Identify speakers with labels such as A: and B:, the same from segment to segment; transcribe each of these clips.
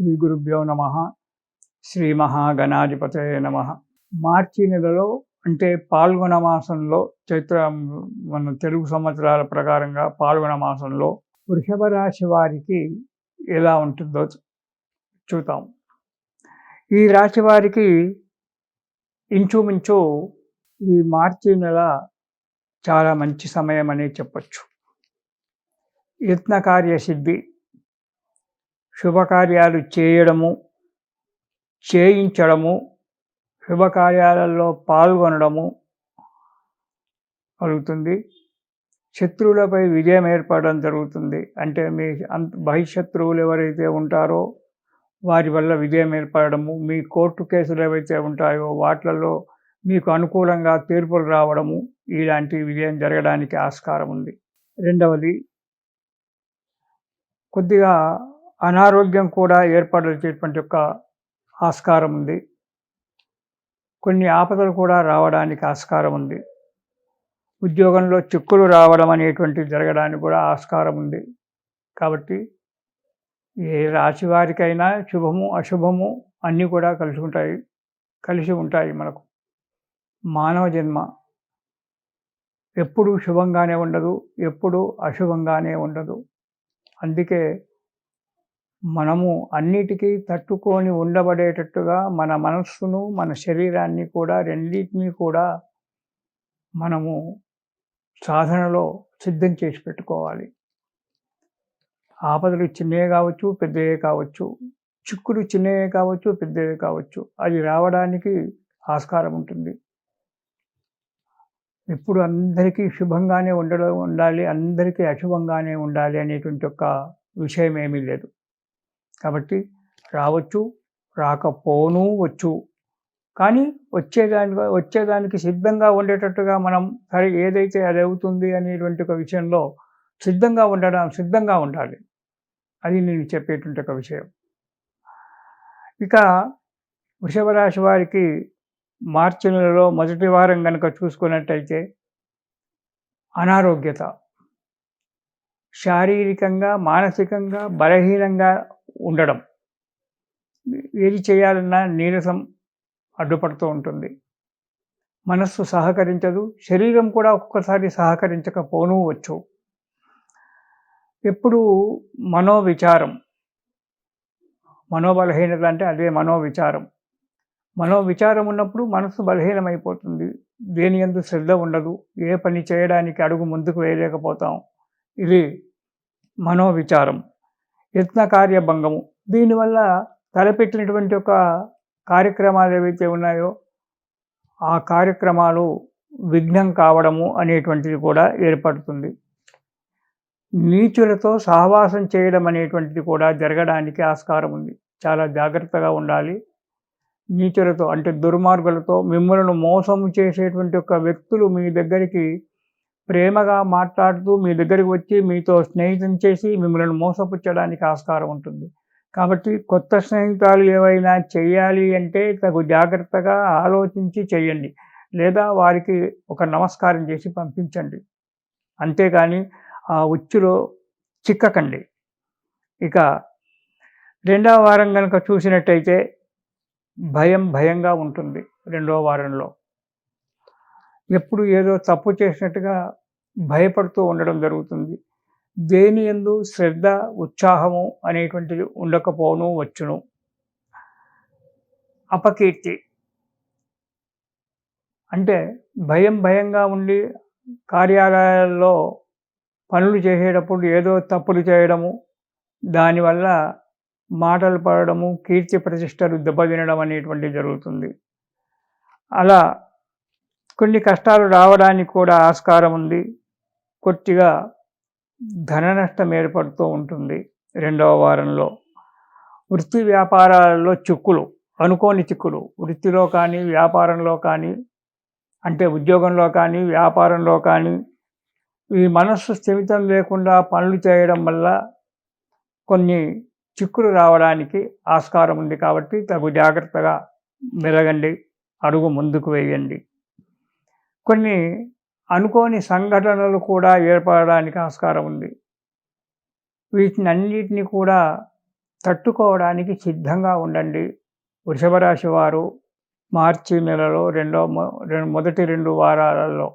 A: శ్రీ గురుభ్యో నమః. శ్రీ మహాగణాధిపతయే నమః. మార్చి నెలలో అంటే పాల్గొన మాసంలో మన తెలుగు సంవత్సరాల ప్రకారంగా పాల్గొన మాసంలో వృషభ రాశి వారికి ఎలా ఉంటుందో చూద్దాం. ఈ రాశి వారికి ఇంచుమించు ఈ మార్చి నెల చాలా మంచి సమయం అని చెప్పచ్చు. యత్నకార్య సిద్ధి, శుభకార్యాలు చేయడము, చేయించడము, శుభకార్యాలలో పాల్గొనడము కలుగుతుంది. శత్రువులపై విజయం ఏర్పడడం జరుగుతుంది. అంటే మీ బహిశత్రువులు ఎవరైతే ఉంటారో వారి వల్ల విజయం ఏర్పడము, మీ కోర్టు కేసులు ఏవైతే ఉంటాయో వాటిలలో మీకు అనుకూలంగా తీర్పులు రావడము, ఇలాంటి విజయం జరగడానికి ఆస్కారం ఉంది. రెండవది, కొద్దిగా అనారోగ్యం కూడా ఏర్పడేటటువంటి యొక్క ఆస్కారం ఉంది. కొన్ని ఆపదలు కూడా రావడానికి ఆస్కారం ఉంది. ఉద్యోగంలో చిక్కులు రావడం అనేటువంటిది జరగడానికి కూడా ఆస్కారం ఉంది. కాబట్టి ఏ రాశి వారికైనా శుభము అశుభము అన్నీ కూడా కలిసి ఉంటాయి. మనకు మానవ జన్మ ఎప్పుడూ శుభంగానే ఉండదు, ఎప్పుడూ అశుభంగానే ఉండదు. అందుకే మనము అన్నిటికీ తట్టుకొని ఉండబడేటట్టుగా మన మనస్సును, మన శరీరాన్ని కూడా రెండింటినీ కూడా మనము సాధనలో సిద్ధం చేసి పెట్టుకోవాలి. ఆపదలు చిన్నవే కావచ్చు, పెద్దవే కావచ్చు, చిక్కులు చిన్నవే కావచ్చు, పెద్దవే కావచ్చు, అది రావడానికి ఆస్కారం ఉంటుంది. ఎప్పుడు అందరికీ శుభంగానే ఉండాలి, అందరికీ అశుభంగానే ఉండాలి అనేటువంటి ఒక విషయం ఏమీ లేదు. కాబట్టి రాకపోను వచ్చు, కానీ వచ్చేదానికి సిద్ధంగా ఉండేటట్టుగా మనం సరే ఏదైతే అది అవుతుంది అనేటువంటి ఒక విషయంలో సిద్ధంగా ఉండాలి. అది నేను చెప్పేటువంటి ఒక విషయం. ఇక వృషభ రాశి వారికి మార్చి నెలలో మొదటి వారం కనుక చూసుకున్నట్టయితే అనారోగ్యత, శారీరకంగా మానసికంగా బలహీనంగా ఉండడం, ఏది చేయాలన్నా నీరసం అడ్డుపడుతూ ఉంటుంది. మనస్సు సహకరించదు, శరీరం కూడా ఒక్కొక్కసారి సహకరించకపోనూ వచ్చు. ఎప్పుడు మనోబలహీనత అంటే అదే మనోవిచారం ఉన్నప్పుడు మనస్సు బలహీనమైపోతుంది. దేని యందు శ్రద్ధ ఉండదు, ఏ పని చేయడానికి అడుగు ముందుకు వేయలేకపోతాం. ఇది మనోవిచారం. యత్నకార్యభంగము, దీనివల్ల తలపెట్టినటువంటి ఒక కార్యక్రమాలు ఏవైతే ఉన్నాయో ఆ కార్యక్రమాలు విఘ్నం కావడము అనేటువంటిది కూడా ఏర్పడుతుంది. నీచులతో సహవాసం చేయడం అనేటువంటిది కూడా జరగడానికి ఆస్కారం ఉంది. చాలా జాగ్రత్తగా ఉండాలి. నీచులతో అంటే దుర్మార్గులతో, మిమ్మల్ని మోసం చేసేటువంటి ఒక వ్యక్తులు మీ దగ్గరికి ప్రేమగా మాట్లాడుతూ మీ దగ్గరికి వచ్చి మీతో స్నేహితం చేసి మిమ్మల్ని మోసపుచ్చడానికి ఆస్కారం ఉంటుంది. కాబట్టి కొత్త స్నేహితాలు ఏవైనా చేయాలి అంటే తగు జాగ్రత్తగా ఆలోచించి చేయండి, లేదా వారికి ఒక నమస్కారం చేసి పంపించండి. అంతేగాని ఆ ఉచ్చులో చిక్కకండి. ఇక రెండవ వారం కనుక చూసినట్టయితే భయంగా ఉంటుంది. రెండవ వారంలో ఎప్పుడు ఏదో తప్పు చేసినట్టుగా భయపడుతూ ఉండడం జరుగుతుంది. దేని యందు శ్రద్ధ, ఉత్సాహము అనేటువంటిది ఉండకపోను వచ్చును. అపకీర్తి అంటే భయంగా ఉండి కార్యాలయాల్లో పనులు చేసేటప్పుడు ఏదో తప్పులు చేయడము, దానివల్ల మాటలు పడడము, కీర్తి ప్రతిష్టలు దెబ్బతినడం అనేటువంటిది జరుగుతుంది. అలా కొన్ని కష్టాలు రావడానికి కూడా ఆస్కారం ఉంది. కొద్దిగా ధన నష్టం ఏర్పడుతూ ఉంటుంది రెండవ వారంలో. వృత్తి వ్యాపారాలలో అనుకోని చిక్కులు, వృత్తిలో కానీ వ్యాపారంలో కానీ, అంటే ఉద్యోగంలో కానీ వ్యాపారంలో కానీ ఈ మనస్సు స్థిమితం లేకుండా పనులు చేయడం వల్ల కొన్ని చిక్కులు రావడానికి ఆస్కారం ఉంది. కాబట్టి తగు జాగ్రత్తగా మెలగండి, అడుగు ముందుకు వేయండి. కొన్ని అనుకోని సంఘటనలు కూడా ఏర్పడడానికి ఆస్కారం ఉంది. వీటిని అన్నిటినీ కూడా తట్టుకోవడానికి సిద్ధంగా ఉండండి. వృషభ రాశి వారు మార్చి నెలలో మొదటి 2 వారాలలో.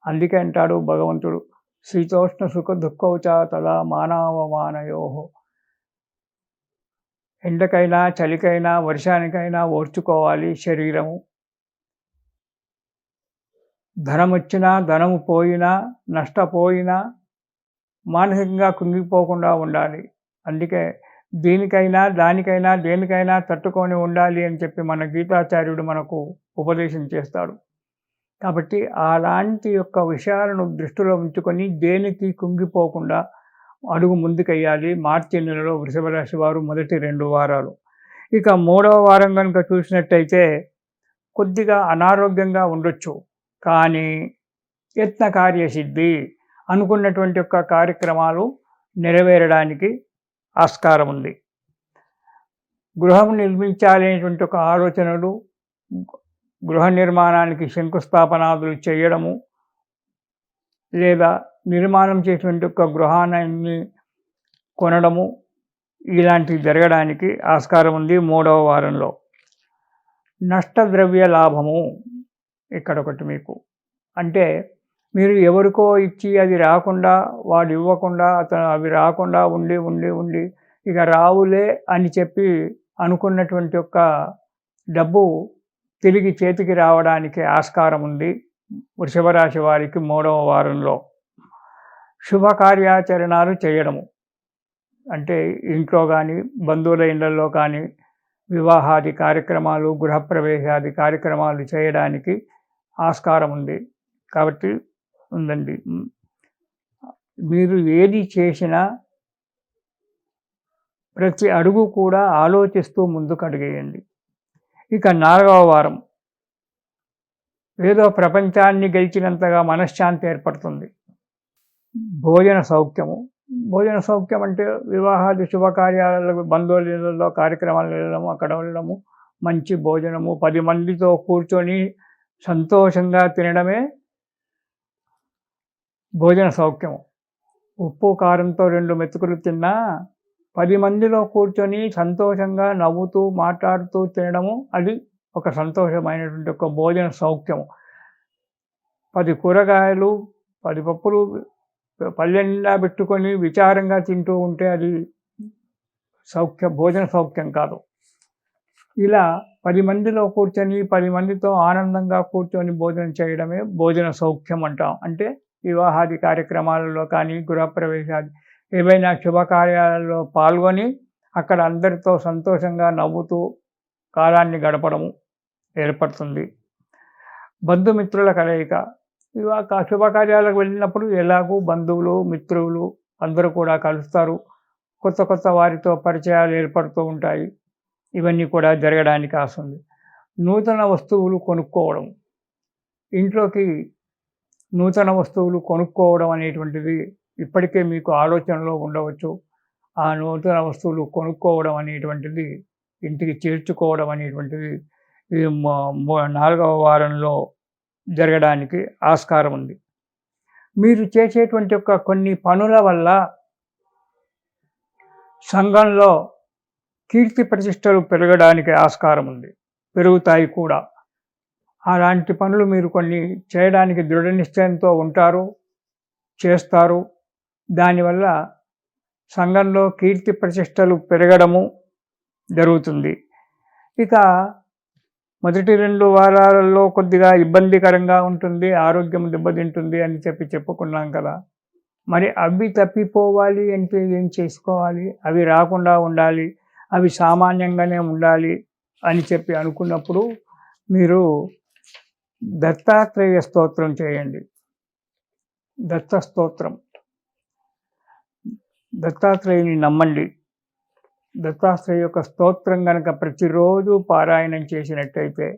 A: అందుకే అంటాడు భగవంతుడు, శీతోష్ణ సుఖ దుఃఖౌ చ తదా మానవమానయోః. ఎండకైనా, చలికైనా, వర్షానికైనా ఓర్చుకోవాలి శరీరము. ధనమొచ్చినా, ధనము పోయినా, నష్టపోయినా మానసికంగా కుంగిపోకుండా ఉండాలి. అందుకే దీనికైనా, దానికైనా, దేనికైనా తట్టుకొని ఉండాలి అని చెప్పి మన గీతాచార్యుడు మనకు ఉపదేశం చేస్తాడు. కాబట్టి అలాంటి యొక్క విషయాలను దృష్టిలో ఉంచుకొని దేనికి కుంగిపోకుండా అడుగు ముందుకెయ్యాలి. మార్చి నెలలో వృషభ రాశి వారు మొదటి 2 వారాలు. ఇక 3వ వారం కనుక చూసినట్టయితే కొద్దిగా అనారోగ్యంగా ఉండొచ్చు. కానీ యత్న కార్యసిద్ధి, అనుకున్నటువంటి యొక్క కార్యక్రమాలు నెరవేరడానికి ఆస్కారం ఉంది. గృహం నిర్మించాలనేటువంటి ఒక ఆలోచనలు, గృహ నిర్మాణానికి శంకుస్థాపనాదులు చేయడము, లేదా నిర్మాణం చేసినటువంటి ఒక గృహాన్ని కొనడము, ఇలాంటివి జరగడానికి ఆస్కారం ఉంది 3వ వారంలో. నష్టద్రవ్య లాభము ఇక్కడొకటి మీకు. అంటే మీరు ఎవరికో ఇచ్చి అది రాకుండా, వాడు ఇవ్వకుండా, అవి రాకుండా ఉండి ఇక రావులే అని చెప్పి అనుకున్నటువంటి యొక్క డబ్బు తిరిగి చేతికి రావడానికి ఆస్కారం ఉంది వృషభ రాశి వారికి 3వ వారంలో. శుభకార్యాచరణాలు చేయడము, అంటే ఇంట్లో కానీ, బంధువుల ఇళ్లలో కానీ వివాహాది కార్యక్రమాలు, గృహప్రవేశాది కార్యక్రమాలు చేయడానికి ఆస్కారం ఉంది. కాబట్టి ఉందండి. మీరు ఏది చేసినా ప్రతి అడుగు కూడా ఆలోచిస్తూ ముందుకు అడుగేయండి. ఇక 4వ వారం ఏదో ప్రపంచాన్ని గెలిచినంతగా మనశ్శాంతి ఏర్పడుతుంది. భోజన సౌఖ్యము. భోజన సౌఖ్యం అంటే వివాహాది శుభకార్యాలలో, బంధువులలో కార్యక్రమాలు వెళ్ళడము, అక్కడ వెళ్ళడము, మంచి భోజనము, 10 మందితో కూర్చొని సంతోషంగా తినడమే భోజన సౌఖ్యము. ఉప్పు కారంతో 2 మెతుకులు తిన్నా 10 మందిలో కూర్చొని సంతోషంగా నవ్వుతూ మాట్లాడుతూ తినడము, అది ఒక సంతోషమైనటువంటి ఒక భోజన సౌఖ్యము. 10 కూరగాయలు, 10 పప్పులు పళ్ళె నిండా పెట్టుకొని విచారంగా తింటూ ఉంటే అది భోజన సౌఖ్యం కాదు. ఇలా 10 మందిలో కూర్చొని 10 మందితో ఆనందంగా కూర్చొని భోజనం చేయడమే భోజన సౌఖ్యం అంటాం. అంటే వివాహాది కార్యక్రమాలలో కానీ, గృహప్రవేశాది ఏవైనా శుభకార్యాలలో పాల్గొని అక్కడ అందరితో సంతోషంగా నవ్వుతూ కాలాన్ని గడపడము ఏర్పడుతుంది. బంధుమిత్రుల కలయిక. శుభకార్యాలకు వెళ్ళినప్పుడు ఎలాగూ బంధువులు, మిత్రులు అందరూ కూడా కలుస్తారు. కొత్త కొత్త వారితో పరిచయాలు ఏర్పడుతూ ఉంటాయి. ఇవన్నీ కూడా జరగడానికి ఆస్తుంది. నూతన వస్తువులు కొనుక్కోవడం. ఇంట్లోకి నూతన వస్తువులు కొనుక్కోవడం అనేటువంటిది ఇప్పటికే మీకు ఆలోచనలో ఉండవచ్చు. ఆ నూతన వస్తువులు కొనుక్కోవడం అనేటువంటిది, ఇంటికి చేర్చుకోవడం అనేటువంటిది ఈ 4వ వారంలో జరగడానికి ఆస్కారం ఉంది. మీరు చేసేటువంటి యొక్క కొన్ని పనుల వల్ల సంఘంలో కీర్తి ప్రతిష్టలు పెరగడానికి ఆస్కారం ఉంది, పెరుగుతాయి కూడా. అలాంటి పనులు మీరు కొన్ని చేయడానికి దృఢ నిశ్చయంతో ఉంటారు, చేస్తారు. దానివల్ల సంఘంలో కీర్తి ప్రతిష్టలు పెరగడము జరుగుతుంది. ఇక మొదటి 2 వారాలలో కొద్దిగా ఇబ్బందికరంగా ఉంటుంది, ఆరోగ్యం దెబ్బతింటుంది అని చెప్పుకున్నాం కదా. మరి అవి తప్పిపోవాలి అంటే ఏం చేసుకోవాలి? అవి రాకుండా ఉండాలి, అవి సామాన్యంగానే ఉండాలి అని చెప్పి అనుకున్నప్పుడు మీరు దత్తాత్రేయ స్తోత్రం చేయండి. దత్త స్తోత్రం. దత్తాత్రేయుని నమ్మండి. దత్తాత్రేయ యొక్క స్తోత్రం కనుక ప్రతిరోజు పారాయణం చేసినట్టయితే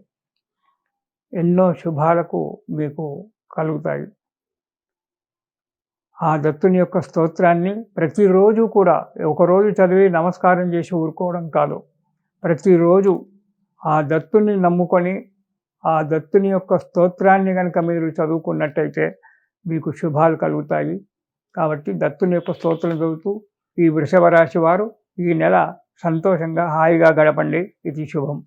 A: ఎన్నో శుభాలకు మీకు కలుగుతాయి. ఆ దత్తుని యొక్క స్తోత్రాన్ని ప్రతిరోజు కూడా, ఒకరోజు చదివి నమస్కారం చేసి ఊరుకోవడం కాదు, ప్రతిరోజు ఆ దత్తుని నమ్ముకొని ఆ దత్తుని యొక్క స్తోత్రాన్ని కనుక మీరు చదువుకున్నట్టయితే మీకు శుభాలు కలుగుతాయి. కాబట్టి దత్తుని యొక్క స్తోత్రం చదువుతూ ఈ వృషభ రాశి వారు ఈ నెల సంతోషంగా హాయిగా గడపండి. ఇది శుభం.